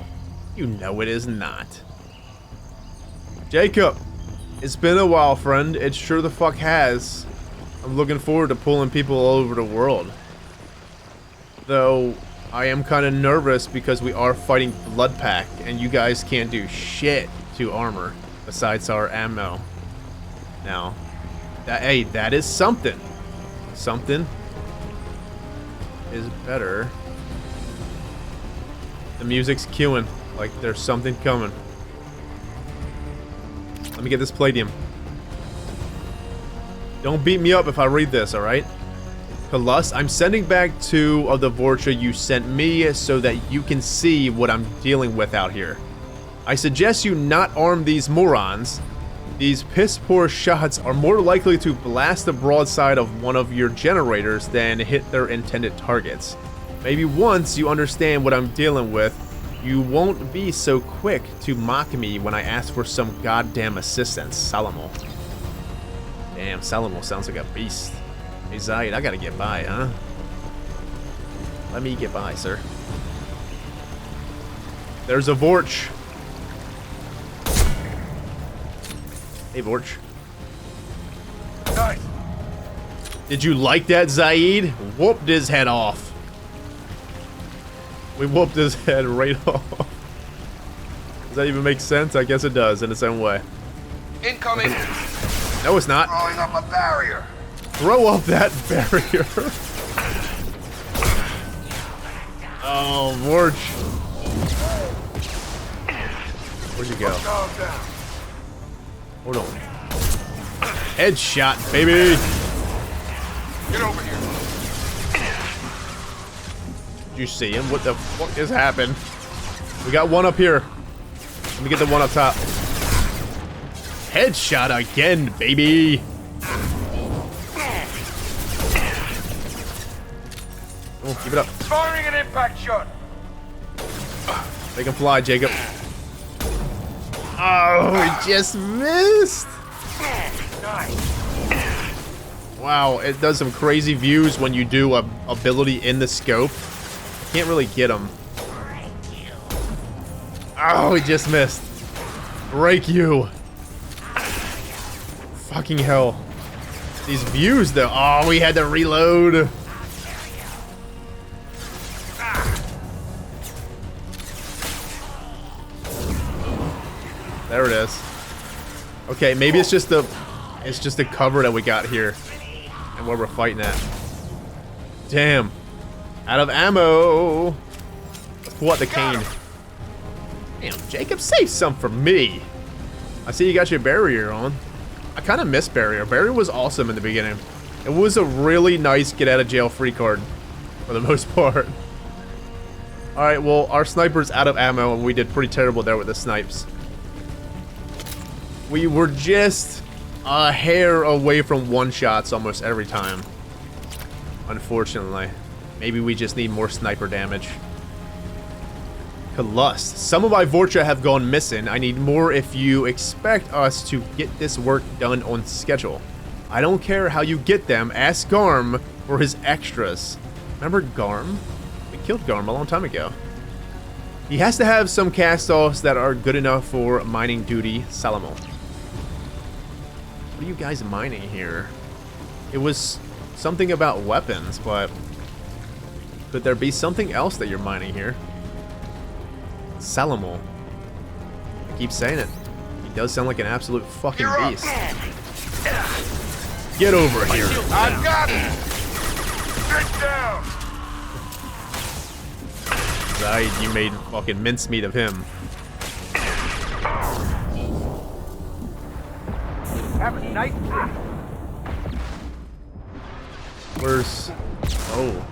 You know it is not. Jacob! It's been a while, friend. It sure the fuck has. I'm looking forward to pulling people all over the world. Though, I am kind of nervous because we are fighting Blood Pack, and you guys can't do shit to armor besides our ammo. Now, hey, that is something. Something is better. The music's queuing, like there's something coming. Let me get this Palladium. Don't beat me up if I read this, alright? Collust, I'm sending back 2 of the Vorcha you sent me so that you can see what I'm dealing with out here. I suggest you not arm these morons. These piss-poor shots are more likely to blast the broadside of one of your generators than hit their intended targets. Maybe once you understand what I'm dealing with, you won't be so quick to mock me when I ask for some goddamn assistance. Salamo. Damn, Salamo sounds like a beast. Hey, Zaid, I gotta get by, huh? Let me get by, sir. There's a Vorch. Hey, Vorch. Nice. Did you like that, Zaid? Whooped his head off. We whooped his head right off. Does that even make sense? I guess it does in its own way. Incoming. No, it's not. Throwing up a barrier. Throw up that barrier. Oh, Vorch. Where'd you go? Hold on. Headshot, baby. Get over here. Did you see him? What the fuck has happened? We got one up here. Let me get the one up top. Headshot again, baby. Oh, keep it up. Firing an impact shot. They can fly, Jacob. Oh, we just missed. Nice. Wow, it does some crazy views when you do a ability in the scope. Can't really get them. Oh, we just missed. Break you. Fucking hell. These views, though. Oh, we had to reload. There it is. Okay, maybe it's just the cover that we got here and where we're fighting at. Damn. Out of ammo. Let's pull out the cane. Damn, Jacob, save some for me. I see you got your barrier on. I kind of miss barrier. Barrier was awesome in the beginning. It was a really nice get out of jail free card for the most part. Alright, well, our sniper's out of ammo and we did pretty terrible there with the snipes. We were just a hair away from one-shots almost every time. Unfortunately. Maybe we just need more sniper damage. Lust. Some of my Vorcha have gone missing. I need more if you expect us to get this work done on schedule. I don't care how you get them. Ask Garm for his extras. Remember Garm? We killed Garm a long time ago. He has to have some cast-offs that are good enough for mining duty. Salamo. What are you guys mining here? It was something about weapons, but could there be something else that you're mining here? Salamo. I keep saying it. He does sound like an absolute fucking beast. Get over here. I've got it. Get down. Right, you made fucking mincemeat of him. Have a nice trip. Where's... Oh.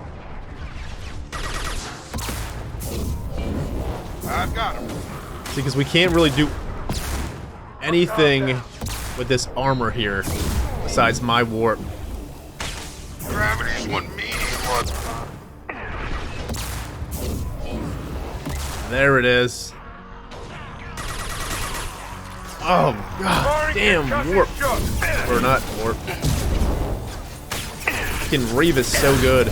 I've got him. See, because we can't really do anything with this armor here besides my warp. Gravity's one mean one. There it is. Oh, god damn, warp. Or not warp. Fucking Reeve is so good.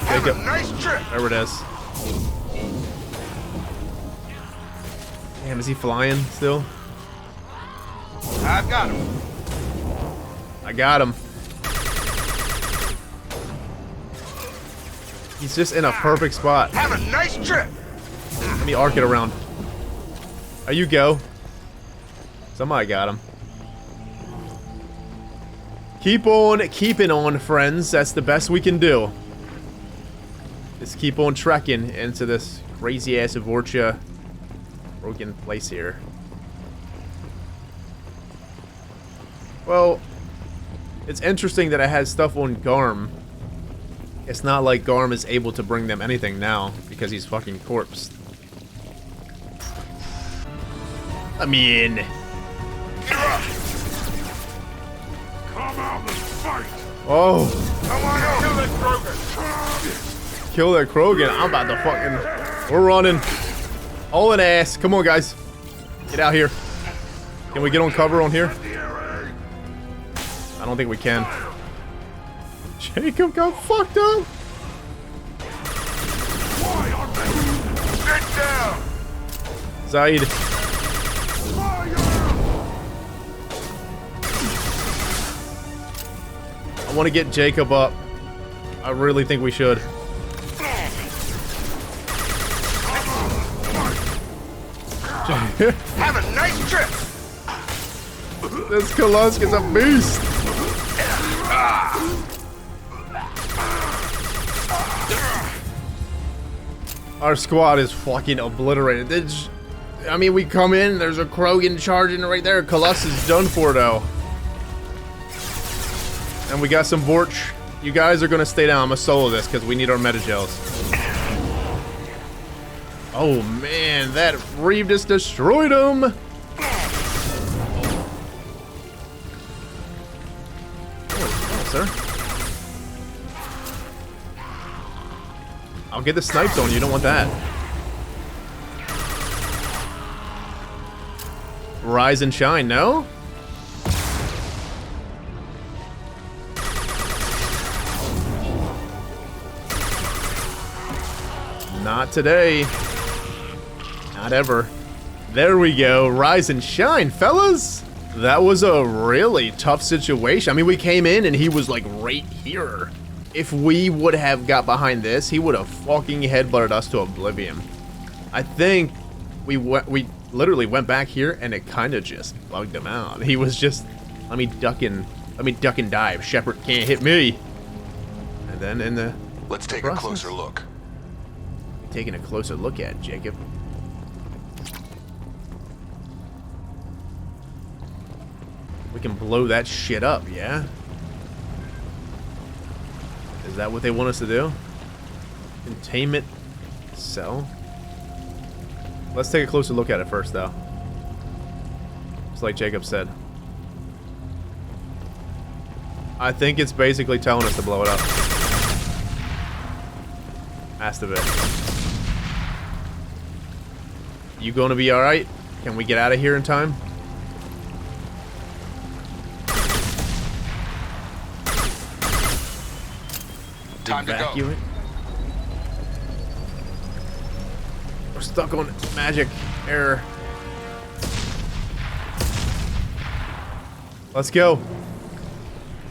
Jacob. Nice trip. There it is. Damn, is he flying still? I've got him. I got him. He's just in a perfect spot. Have a nice trip. Let me arc it around. There you go. Somebody got him. Keep on keeping on, friends. That's the best we can do. Just keep on trekking into this crazy-ass Vorcha broken place here. Well, it's interesting that it has stuff on Garm. It's not like Garm is able to bring them anything now because he's fucking corpsed. Let me in. Come out and fight. Oh. Come on, kill that Krogan. Kill that Krogan. I'm about to fucking... We're running. All in ass. Come on, guys. Get out here. Can we get on cover on here? I don't think we can. Jacob got fucked up. Get down. Zaid. I want to get Jacob up. I really think we should. Have a nice trip. This Kalusk is a beast. Our squad is fucking obliterated. I mean, we come in, there's a Krogan charging right there. Colossus is done for, though. And we got some Vorch. You guys are gonna stay down. I'm gonna solo this because we need our metagels. Oh man, that Reeve just destroyed him. Oh, sir. I'll get the snipes on you. You don't want that. Rise and shine, no? Not today. Not ever. There we go. Rise and shine, fellas. That was a really tough situation. I mean, we came in and he was like right here. If we would have got behind this, he would have fucking headbutted us to oblivion. I think we literally went back here and it kind of just bugged him out. He was just, let me duck and dive. Shepard can't hit me. And then in the Let's take a closer look. Taking a closer look at Jacob. We can blow that shit up, yeah? Is that what they want us to do? Containment cell? Let's take a closer look at it first, though. Just like Jacob said. I think it's basically telling us to blow it up. Has to be. You gonna be alright? Can we get out of here in time? Time to go. We're stuck on magic error. Let's go.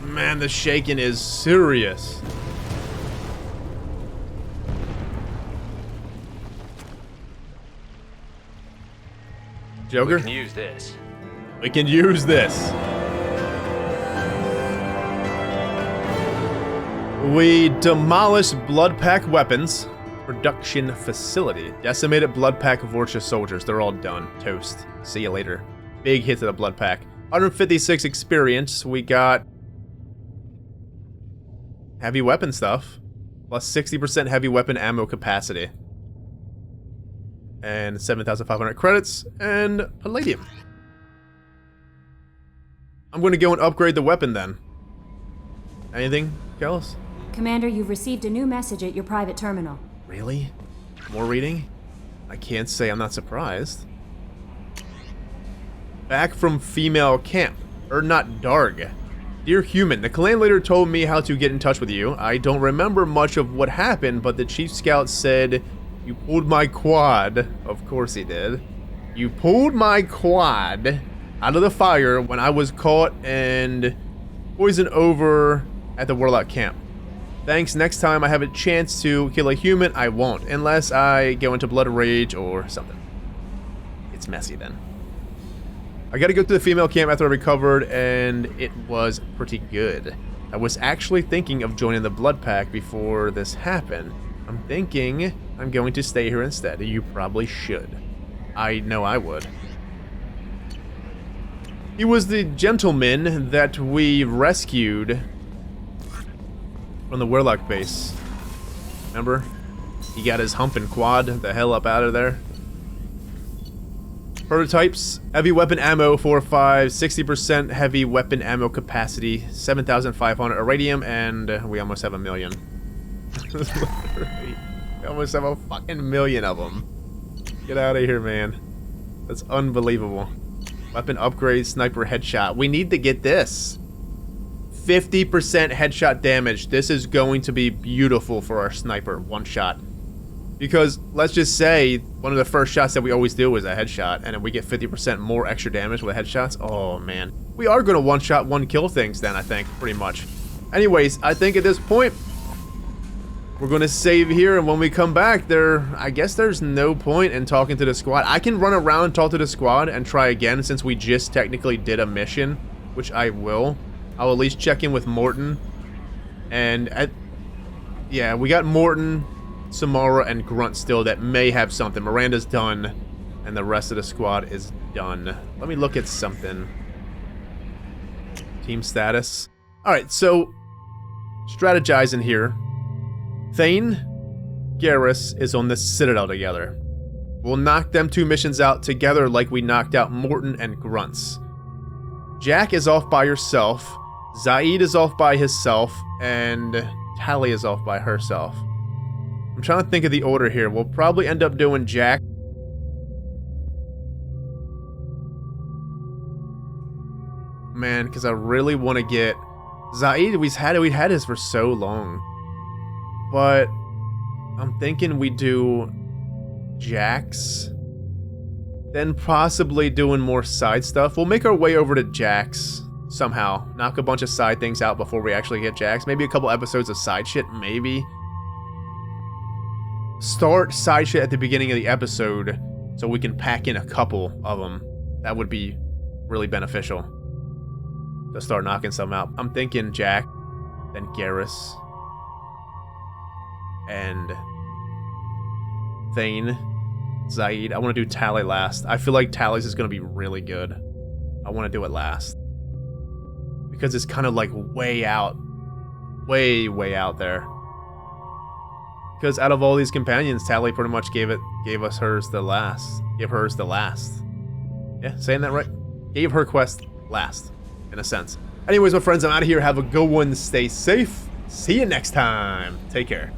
Man, the shaking is serious. Joker? We can use this. We can use this. We demolished Blood Pack weapons. Production facility. Decimated Blood Pack Vorcha soldiers. They're all done. Toast. See you later. Big hit to the Blood Pack. 156 experience. We got heavy weapon stuff. Plus 60% heavy weapon ammo capacity. And 7,500 credits, and palladium. I'm going to go and upgrade the weapon then. Anything else? Commander, you've received a new message at your private terminal. Really? More reading? I can't say I'm not surprised. Back from female camp. Not Darg. Dear human, the clan leader told me how to get in touch with you. I don't remember much of what happened, but the chief scout said... You pulled my quad. Of course he did. You pulled my quad out of the fire when I was caught and poisoned over at the Warlock camp. Thanks. Next time I have a chance to kill a human, I won't. Unless I go into blood rage or something. It's messy then. I gotta go to the female camp after I recovered, and it was pretty good. I was actually thinking of joining the Blood Pack before this happened. I'm thinking I'm going to stay here instead. You probably should. I know I would. He was the gentleman that we rescued from the Warlock base. Remember? He got his humping quad the hell up out of there. Prototypes, heavy weapon ammo 4.5, 60% heavy weapon ammo capacity, 7,500 iridium, and we almost have 1 million. Literally, we almost have a fucking million of them. Get out of here, man. That's unbelievable. Weapon upgrade, sniper headshot. We need to get this. 50% headshot damage. This is going to be beautiful for our sniper, one shot. Because, let's just say, one of the first shots that we always do is a headshot, and if we get 50% more extra damage with headshots, oh man. We are going to one-shot, one-kill things then, I think, pretty much. Anyways, I think at this point, we're going to save here, and when we come back, I guess there's no point in talking to the squad. I can run around, talk to the squad, and try again, since we just technically did a mission, which I will. I'll at least check in with Mordin. And, yeah, we got Mordin, Samara, and Grunt still that may have something. Miranda's done. And the rest of the squad is done. Let me look at something. Team status. Alright, so strategizing here. Thane, Garrus is on the Citadel together. We'll knock them 2 missions out together like we knocked out Mordin and Grunts. Jack is off by herself. Zaid is off by himself. And Tali is off by herself. I'm trying to think of the order here. We'll probably end up doing Jack. Man, because I really want to get Zaid. We've had his for so long, but I'm thinking we do Jax, then possibly doing more side stuff. We'll make our way over to Jax somehow, knock a bunch of side things out before we actually get Jax. Maybe a couple episodes of side shit. Maybe start side shit at the beginning of the episode so we can pack in a couple of them. That would be really beneficial. To start knocking some out. I'm thinking Jack, then Garrus, and Thane, Zaid. I want to do Tali last. I feel like Tali's is going to be really good. I want to do it last. Because it's kind of like way out. Way out there. Because out of all these companions, Tali pretty much gave hers the last. Yeah, saying that right? Gave her quest last. In a sense. Anyways, my friends, I'm out of here. Have a good one. Stay safe. See you next time. Take care.